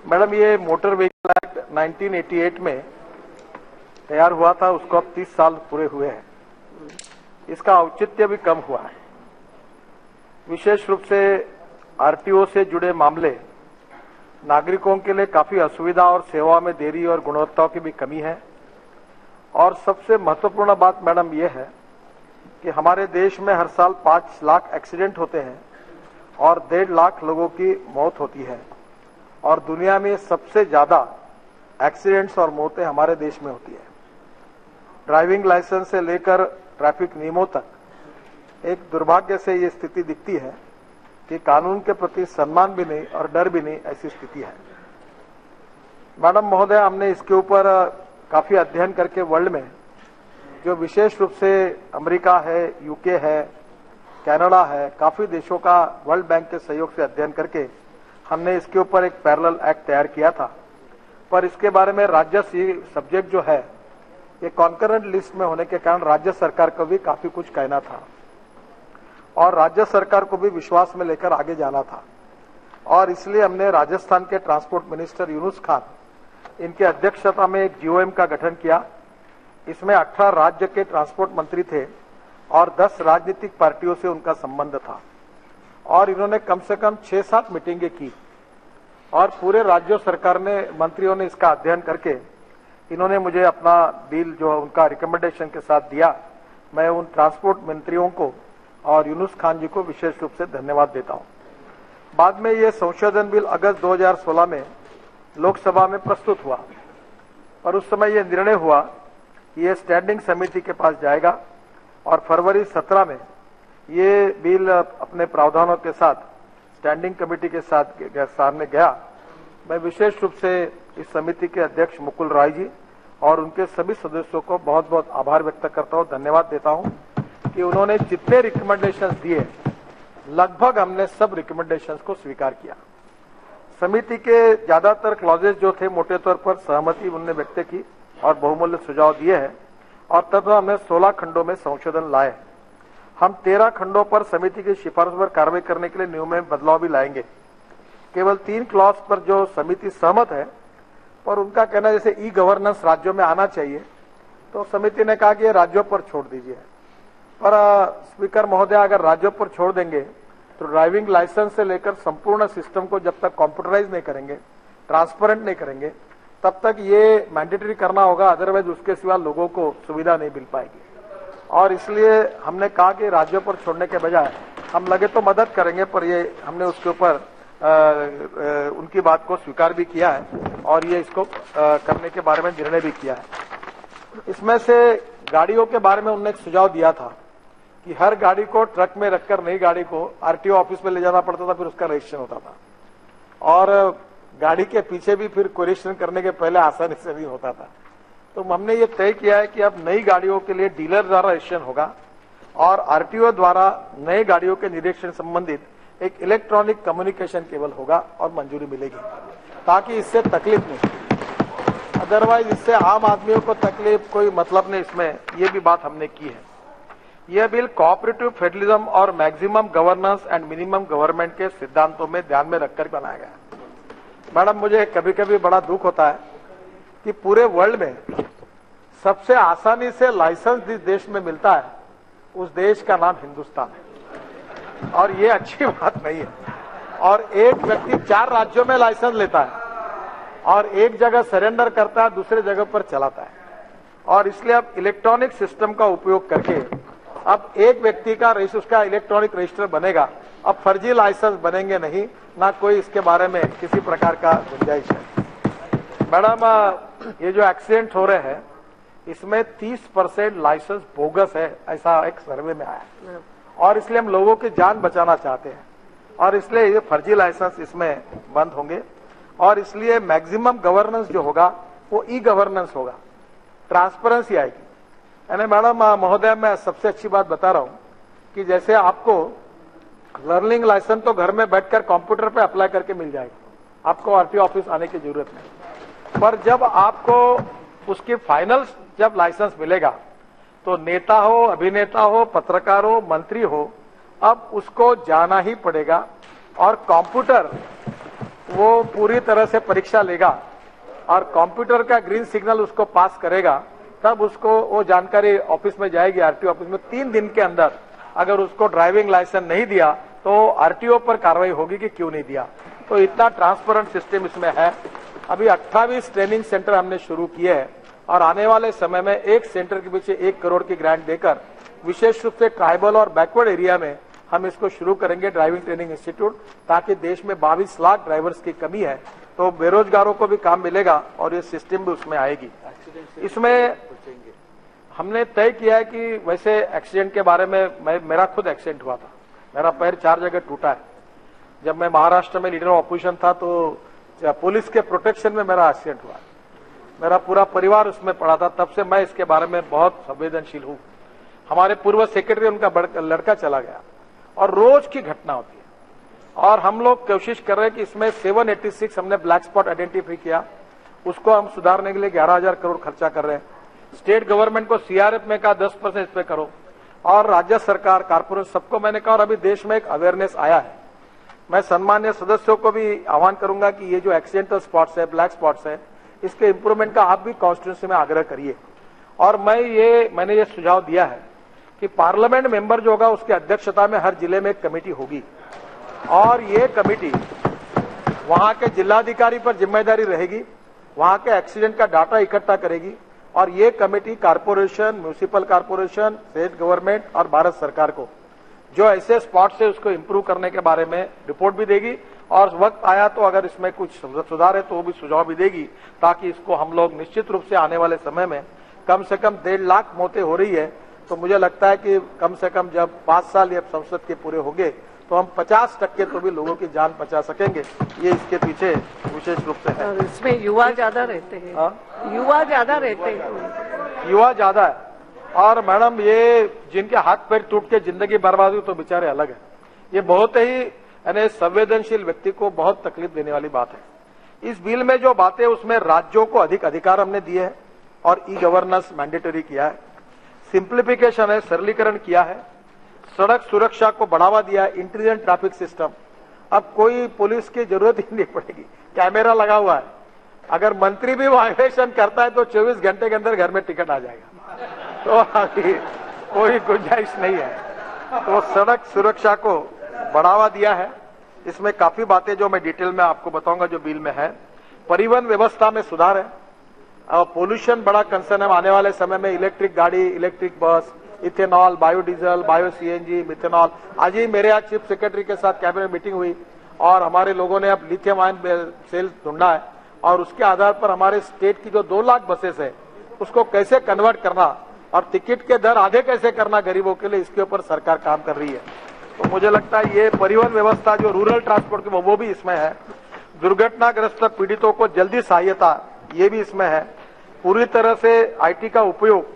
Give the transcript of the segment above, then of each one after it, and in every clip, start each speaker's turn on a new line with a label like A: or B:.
A: Madam, ये motor vehicle act 1988 में तैयार हुआ था, उसको अब 30 साल पूरे हुए हैं। इसका औचित्य भी कम हुआ है। विशेष रूप से आरटीओ से जुड़े मामले नागरिकों के लिए काफी असुविधा और सेवा में देरी और गुणवत्ता की भी कमी है। और सबसे महत्वपूर्ण बात मैडम यह है कि हमारे देश में हर साल 5 लाख एक्सीडेंट होते हैं और 1.5 लाख लोगों की मौत होती है। और दुनिया में सबसे ज्यादा एक्सीडेंट्स और मौतें हमारे देश में होती है। ड्राइविंग लाइसेंस से लेकर ट्रैफिक नियमों तक एक दुर्भाग्य से ये स्थिति दिखती है कि कानून के प्रति सम्मान भी नहीं और डर भी नहीं, ऐसी स्थिति है। मैडम महोदय, हमने इसके ऊपर काफी अध्ययन करके वर्ल्ड में जो विशेष रूप से अमेरिका है, यूके है, कनाडा है, काफी देशों का वर्ल्ड बैंक के सहयोग से अध्ययन करके हमने इसके ऊपर एक पैरेलल एक्ट तैयार किया था। पर इसके बारे में राज्य सब्जेक्ट जो है ये कॉन्करेंट लिस्ट में होने के कारण राज्य सरकार को भी काफी कुछ कहना था और राज्य सरकार को भी विश्वास में लेकर आगे जाना था। और इसलिए हमने राजस्थान के ट्रांसपोर्ट मिनिस्टर यूनुस खान, इनके अध्यक्षता में एक जीओएम का गठन किया। इसमें 18 राज्य के ट्रांसपोर्ट मंत्री थे और 10 राजनीतिक पार्टियों से उनका संबंध था। और इन्होंने कम से कम 6-7 मीटिंगें की और पूरे राज्य सरकार ने, मंत्रियों ने इसका अध्ययन करके इन्होंने मुझे अपना बिल जो उनका रिकमेंडेशन के साथ दिया। मैं उन ट्रांसपोर्ट मंत्रियों को और यूनुस खान जी को विशेष रूप से धन्यवाद देता हूं। बाद में ये संशोधन बिल अगस्त 2016 में लोकसभा में प्रस्तुत हुआ और उस समय ये निर्णय हुआ कि ये स्टैंडिंग समिति के पास जाएगा और फरवरी 17 में ये बिल अपने प्रावधानों के साथ स्टैंडिंग कमेटी के साथ सामने गया। मैं विशेष रूप से इस समिति के अध्यक्ष मुकुल राय जी और उनके सभी सदस्यों को बहुत बहुत आभार व्यक्त करता हूं, धन्यवाद देता हूं कि उन्होंने जितने रिकमेंडेशंस दिए लगभग हमने सब रिकमेंडेशंस को स्वीकार किया। समिति के ज्यादातर क्लॉजेस जो थे मोटे तौर पर सहमति उन्होंने व्यक्त की और बहुमूल्य सुझाव दिए हैं और तब हमने 16 खंडों में संशोधन लाए। हम 13 खंडों पर समिति की सिफारिश पर कार्रवाई करने के लिए नियम में बदलाव भी लाएंगे। केवल 3 क्लॉज पर जो समिति सहमत है, पर उनका कहना जैसे ई गवर्नेंस राज्यों में आना चाहिए, तो समिति ने कहा कि ये राज्यों पर छोड़ दीजिए। पर स्पीकर महोदय, अगर राज्यों पर छोड़ देंगे तो ड्राइविंग लाइसेंस से लेकर संपूर्ण सिस्टम को जब तक कॉम्प्यूटराइज नहीं करेंगे, ट्रांसपेरेंट नहीं करेंगे, तब तक ये मैंडेटरी करना होगा। अदरवाइज उसके सिवा लोगों को सुविधा नहीं मिल पाएगी। और इसलिए हमने कहा कि राज्यों पर छोड़ने के बजाय हम लगे तो मदद करेंगे, पर ये हमने उसके ऊपर उनकी बात को स्वीकार भी किया है और ये इसको करने के बारे में निर्णय भी किया है। इसमें से गाड़ियों के बारे में उन्होंने एक सुझाव दिया था कि हर गाड़ी को ट्रक में रखकर नई गाड़ी को आरटीओ ऑफिस में ले जाना पड़ता था, फिर उसका रजिस्ट्रेशन होता था और गाड़ी के पीछे भी फिर कोरिलेशन करने के पहले आसानी से नहीं होता था। तो हमने ये तय किया है कि अब नई गाड़ियों के लिए डीलर द्वारा रजिस्ट्रेशन होगा और आरटीओ द्वारा नई गाड़ियों के निरीक्षण संबंधित एक इलेक्ट्रॉनिक कम्युनिकेशन केबल होगा और मंजूरी मिलेगी, ताकि इससे तकलीफ नहीं। अदरवाइज इससे आम आदमियों को तकलीफ, कोई मतलब नहीं इसमें। ये भी बात हमने की है। यह बिल कोऑपरेटिव फेडरलिज्म और maximum governance and minimum government के सिद्धांतों में ध्यान में रखकर बनाया गया है। मैडम, मुझे कभी कभी बड़ा दुख होता है कि पूरे वर्ल्ड में सबसे आसानी से लाइसेंस जिस देश में मिलता है उस देश का नाम हिंदुस्तान है और ये अच्छी बात नहीं है। और एक व्यक्ति 4 राज्यों में लाइसेंस लेता है और एक जगह सरेंडर करता है, दूसरे जगह पर चलाता है। और इसलिए अब इलेक्ट्रॉनिक सिस्टम का उपयोग करके अब एक व्यक्ति का उसका इलेक्ट्रॉनिक रजिस्टर बनेगा। अब फर्जी लाइसेंस बनेंगे नहीं, ना कोई इसके बारे में किसी प्रकार का गुंजाइश है। मैडम, ये जो एक्सीडेंट हो रहे हैं इसमें 30% लाइसेंस बोगस है, ऐसा एक सर्वे में आया है और इसलिए हम लोगों की जान बचाना चाहते हैं और इसलिए ये फर्जी लाइसेंस इसमें बंद होंगे। और इसलिए मैक्सिमम गवर्नेंस जो होगा वो ई गवर्नेंस होगा, ट्रांसपेरेंसी आएगी। यानी मैडम महोदय, मैं सबसे अच्छी बात बता रहा हूं कि जैसे आपको लर्निंग लाइसेंस तो घर में बैठकर कंप्यूटर पे अप्लाई करके मिल जाएगा, आपको आरटीओ ऑफिस आने की जरूरत नहीं। पर जब आपको उसकी फाइनल जब लाइसेंस मिलेगा तो नेता हो, अभिनेता हो, पत्रकार हो, मंत्री हो, अब उसको जाना ही पड़ेगा और कंप्यूटर वो पूरी तरह से परीक्षा लेगा और कंप्यूटर का ग्रीन सिग्नल उसको पास करेगा, तब उसको वो जानकारी ऑफिस में जाएगी, आरटीओ ऑफिस में। 3 दिन के अंदर अगर उसको ड्राइविंग लाइसेंस नहीं दिया तो आरटीओ पर कार्रवाई होगी कि क्यों नहीं दिया। तो इतना ट्रांसपेरेंट सिस्टम इसमें है। अभी 28 ट्रेनिंग सेंटर हमने शुरू किए हैं और आने वाले समय में एक सेंटर के पीछे 1 करोड़ की ग्रांट देकर विशेष रूप से ट्राइबल और बैकवर्ड एरिया में हम इसको शुरू करेंगे, ड्राइविंग ट्रेनिंग इंस्टीट्यूट, ताकि देश में 22 लाख ड्राइवर्स की कमी है, तो बेरोजगारों को भी काम मिलेगा और ये सिस्टम भी उसमें आएगी। इसमें हमने तय किया है कि वैसे एक्सीडेंट के बारे में मेरा खुद एक्सीडेंट हुआ था, मेरा पैर 4 जगह टूटा है। जब मैं महाराष्ट्र में लीडर ऑफ अपोजिशन था तो पुलिस के प्रोटेक्शन में मेरा एक्सीडेंट हुआ, मेरा पूरा परिवार उसमें पड़ा था। तब से मैं इसके बारे में बहुत संवेदनशील हूं। हमारे पूर्व सेक्रेटरी, उनका लड़का चला गया और रोज की घटना होती है और हम लोग कोशिश कर रहे हैं कि इसमें 786 हमने ब्लैक स्पॉट आइडेंटिफाई किया, उसको हम सुधारने के लिए 11,000 करोड़ खर्चा कर रहे हैं। स्टेट गवर्नमेंट को सीआरएफ में कहा 10% इस पे करो और राज्य सरकार, कारपोरेशन, सबको मैंने कहा। और अभी देश में एक अवेयरनेस आया है। मैं सम्मान्य सदस्यों को भी आह्वान करूंगा कि ये जो एक्सीडेंटल स्पॉट्स है, ब्लैक स्पॉट्स है, इसके इंप्रूवमेंट का आप भी कॉन्स्टिट्यूंसी में आग्रह करिए। और मैंने ये सुझाव दिया है कि पार्लियामेंट मेंबर जो होगा उसकी अध्यक्षता में हर जिले में एक कमेटी होगी और ये कमेटी वहां के जिलाधिकारी पर जिम्मेदारी रहेगी, वहां के एक्सीडेंट का डाटा इकट्ठा करेगी और ये committee corporation, municipal corporation, state government और भारत सरकार को जो ऐसे स्पॉट्स है उसको इंप्रूव करने के बारे में रिपोर्ट भी देगी और वक्त आया तो अगर इसमें कुछ सुधार है तो वो भी सुझाव भी देगी, ताकि इसको हम लोग निश्चित रूप से आने वाले समय में कम से कम 1.5 लाख मौतें हो रही है, तो मुझे लगता है कि कम से कम जब 5 साल ये संसद के पूरे होंगे तो हम 50% तो भी लोगों की जान बचा सकेंगे। ये इसके पीछे विशेष रूप से है।
B: इसमें युवा ज्यादा रहते हैं। युवा ज्यादा रहते हैं।
A: युवा ज्यादा है और मैडम ये जिनके हाथ पैर टूट के जिंदगी बर्बाद हुई तो बेचारे अलग है। ये बहुत ही यानी संवेदनशील व्यक्ति को बहुत तकलीफ देने वाली बात है। इस बिल में जो बातें उसमें राज्यों को अधिक अधिकार हमने दिए हैं और ई गवर्नेंस मैंडेटरी किया है, सिंप्लीफिकेशन है, सरलीकरण किया है, सड़क सुरक्षा को बढ़ावा दिया है, इंटेलिजेंट ट्रैफिक सिस्टम। अब कोई पुलिस की जरूरत ही नहीं पड़ेगी, कैमरा लगा हुआ है। अगर मंत्री भी वायलेशन करता है तो 24 घंटे के अंदर घर में टिकट आ जाएगा, तो अभी कोई गुंजाइश नहीं है। तो सड़क सुरक्षा को बढ़ावा दिया है। इसमें काफी बातें जो मैं डिटेल में आपको बताऊंगा जो बिल में है। परिवहन व्यवस्था में सुधार है और पोल्यूशन बड़ा कंसर्न है। आने वाले समय में इलेक्ट्रिक गाड़ी, electric bus, ethanol, biodiesel, bio CNG, methanol. आज ही मेरे यहाँ चीफ सेक्रेटरी के साथ कैबिनेट मीटिंग हुई और हमारे लोगों ने अब लिथियम आयन सेल ढूंढा है और उसके आधार पर हमारे स्टेट की जो 2 लाख बसेस है उसको कैसे कन्वर्ट करना और टिकट के दर आधे कैसे करना गरीबों के लिए, इसके ऊपर सरकार काम कर रही है। तो मुझे लगता है ये परिवहन व्यवस्था जो रूरल ट्रांसपोर्ट की वो भी इसमें है। दुर्घटनाग्रस्त पीड़ितों को जल्दी सहायता, ये भी इसमें है। पूरी तरह से आईटी का उपयोग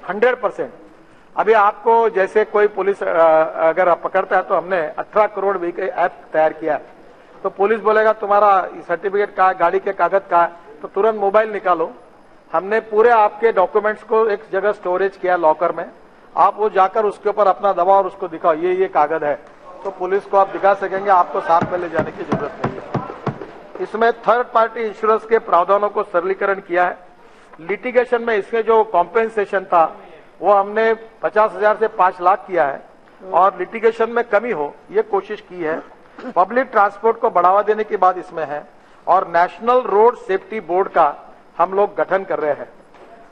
A: 100%। अभी आपको जैसे कोई पुलिस अगर आप पकड़ता है तो हमने 18 करोड़ व्हीकल ऐप तैयार किया है। तो पुलिस बोलेगा तुम्हारा सर्टिफिकेट कहाँ है, गाड़ी के कागज कहाँ है, तो तुरंत मोबाइल निकालो। हमने पूरे आपके डॉक्यूमेंट्स को एक जगह स्टोरेज किया लॉकर में, आप वो जाकर उसके ऊपर अपना दबाओ और उसको दिखाओ ये कागज है, तो पुलिस को आप दिखा सकेंगे, आपको साथ में ले जाने की जरूरत नहीं है। इसमें थर्ड पार्टी इंश्योरेंस के प्रावधानों को सरलीकरण किया है। लिटिगेशन में इसके जो कॉम्पेंसेशन था वो हमने 50,000 से 5 लाख किया है और लिटिगेशन में कमी हो ये कोशिश की है। पब्लिक ट्रांसपोर्ट को बढ़ावा देने की बात इसमें है और नेशनल रोड सेफ्टी बोर्ड का हम लोग गठन कर रहे हैं।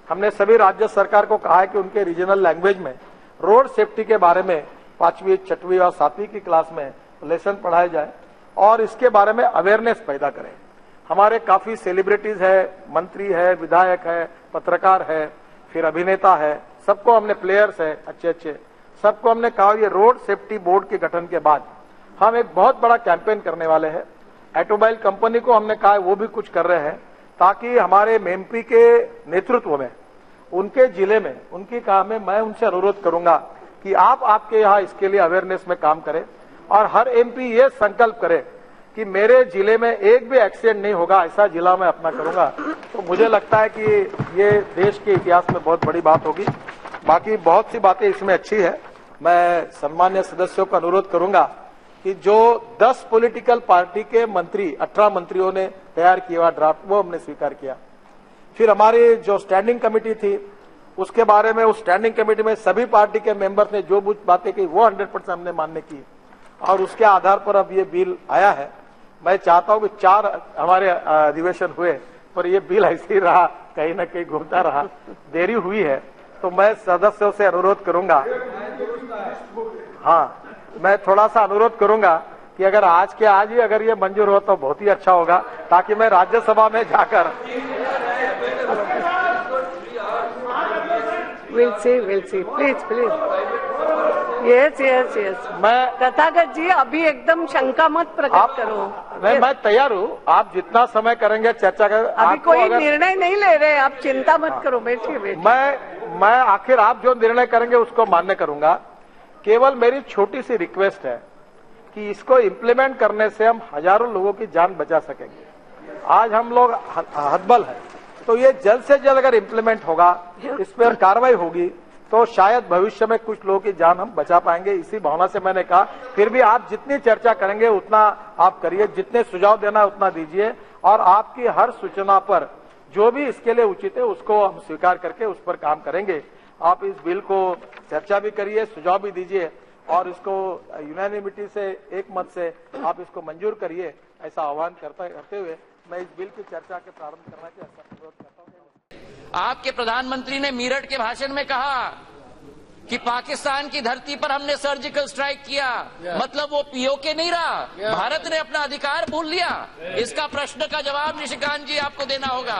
A: हमने सभी राज्य सरकार को कहा है कि उनके रीजनल लैंग्वेज में रोड सेफ्टी के बारे में 5वीं, 6वीं और 7वीं की क्लास में लेसन पढ़ाए जाए और इसके बारे में अवेयरनेस पैदा करें। हमारे काफी सेलिब्रिटीज है, मंत्री है, विधायक है, पत्रकार है, फिर अभिनेता है, सबको हमने, प्लेयर्स है अच्छे, सबको हमने कहा ये रोड सेफ्टी बोर्ड के गठन के बाद हम एक बहुत बड़ा कैंपेन करने वाले हैं। ऑटोमोबाइल कंपनी को हमने कहा वो भी कुछ कर रहे हैं ताकि हमारे एमपी के नेतृत्व में उनके जिले में उनकी काम में मैं उनसे अनुरोध करूंगा कि आप आपके यहाँ इसके लिए अवेयरनेस में काम करें और हर एमपी ये संकल्प करे कि मेरे जिले में एक भी एक्सीडेंट नहीं होगा, ऐसा जिला मैं अपना करूंगा। तो मुझे लगता है कि ये देश के इतिहास में बहुत बड़ी बात होगी। बाकी बहुत सी बातें इसमें अच्छी है। मैं सम्मान्य सदस्यों को अनुरोध करूंगा कि जो 10 पॉलिटिकल पार्टी के मंत्री 18 मंत्रियों ने तैयार किया हुआ ड्राफ्ट वो हमने स्वीकार किया। फिर हमारी जो स्टैंडिंग कमेटी थी उसके बारे में उस स्टैंडिंग कमेटी में सभी पार्टी के मेंबर्स ने जो कुछ बातें की वो 100% हमने मान्य की और उसके आधार पर अब ये बिल आया है। मैं चाहता हूं कि 4 हमारे अधिवेशन हुए पर ये बिल ऐसे ही रहा, कहीं न कहीं घूमता रहा, देरी हुई है। तो मैं सदस्यों से अनुरोध करूंगा, हाँ मैं थोड़ा सा अनुरोध करूंगा कि अगर आज के आज ही अगर ये मंजूर हो तो बहुत ही अच्छा होगा, ताकि मैं राज्यसभा में जाकर
B: विल सी प्लीज यस
A: मैं
B: तथागत जी अभी एकदम शंका मत प्रकट करो।
A: मैं तैयार हूँ, आप जितना समय करेंगे चर्चा कर।
B: अभी कोई निर्णय नहीं ले रहे, आप चिंता मत करो, बैठिए।
A: मैं आखिर आप जो निर्णय करेंगे उसको मान्य करूंगा। केवल मेरी छोटी सी रिक्वेस्ट है कि इसको इम्प्लीमेंट करने से हम हजारों लोगों की जान बचा सकेंगे। आज हम लोग हतबल है, तो ये जल्द से जल्द अगर इम्प्लीमेंट होगा, इस पर कार्रवाई होगी तो शायद भविष्य में कुछ लोगों की जान हम बचा पाएंगे। इसी भावना से मैंने कहा, फिर भी आप जितनी चर्चा करेंगे उतना आप करिए, जितने सुझाव देना है उतना दीजिए और आपकी हर सूचना पर जो भी इसके लिए उचित है उसको हम स्वीकार करके उस पर काम करेंगे। आप इस बिल को चर्चा भी करिए, सुझाव भी दीजिए और इसको यूनानिमिटी से एक मत से आप इसको मंजूर करिए, ऐसा आह्वान करते हुए मैं इस बिल की चर्चा के प्रारंभ करने के अनुरोध करता हूँ।
C: आपके प्रधानमंत्री ने मीरठ के भाषण में कहा कि पाकिस्तान की धरती पर हमने सर्जिकल स्ट्राइक किया, मतलब वो पीओके नहीं रहा, भारत ने अपना अधिकार भूल लिया। इसका प्रश्न का जवाब निशिकांत जी आपको देना होगा।